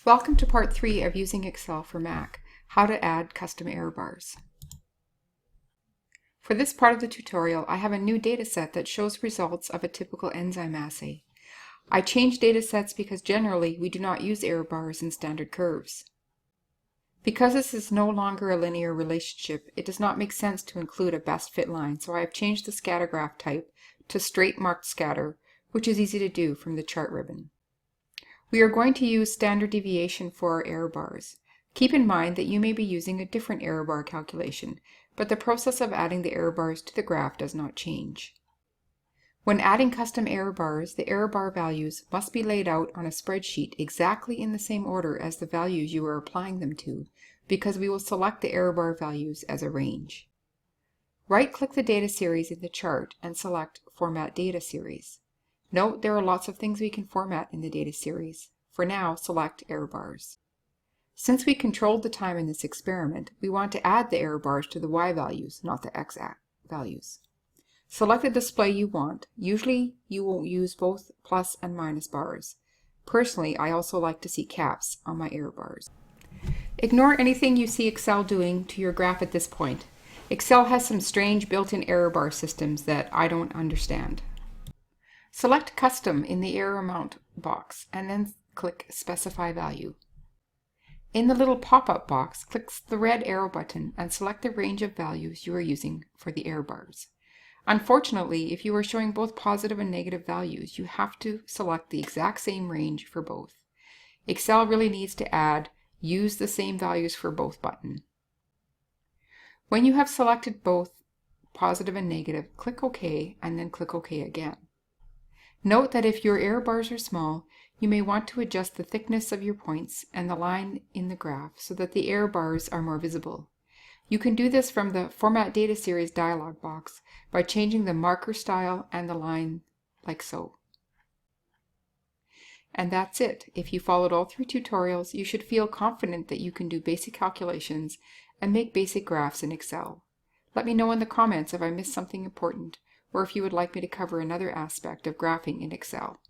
Welcome to part 3 of using Excel for Mac, how to add custom error bars. For this part of the tutorial, I have a new dataset that shows results of a typical enzyme assay. I changed datasets because generally we do not use error bars in standard curves. Because this is no longer a linear relationship, it does not make sense to include a best fit line, so I have changed the scatter graph type to straight marked scatter, which is easy to do from the chart ribbon. We are going to use standard deviation for our error bars. Keep in mind that you may be using a different error bar calculation, but the process of adding the error bars to the graph does not change. When adding custom error bars, the error bar values must be laid out on a spreadsheet exactly in the same order as the values you are applying them to, because we will select the error bar values as a range. Right-click the data series in the chart and select Format Data Series. Note there are lots of things we can format in the data series. For now, select error bars. Since we controlled the time in this experiment, we want to add the error bars to the Y values, not the X values. Select the display you want. Usually you will use both plus and minus bars. Personally, I also like to see caps on my error bars. Ignore anything you see Excel doing to your graph at this point. Excel has some strange built-in error bar systems that I don't understand. Select Custom in the Error Amount box and then click Specify Value. In the little pop-up box, click the red arrow button and select the range of values you are using for the error bars. Unfortunately, if you are showing both positive and negative values, you have to select the exact same range for both. Excel really needs to add Use the same values for both button. When you have selected both positive and negative, click OK and then click OK again. Note that if your error bars are small, you may want to adjust the thickness of your points and the line in the graph so that the error bars are more visible. You can do this from the Format Data Series dialog box by changing the marker style and the line like so. And that's it. If you followed all 3 tutorials, you should feel confident that you can do basic calculations and make basic graphs in Excel. Let me know in the comments if I missed something important, or if you would like me to cover another aspect of graphing in Excel.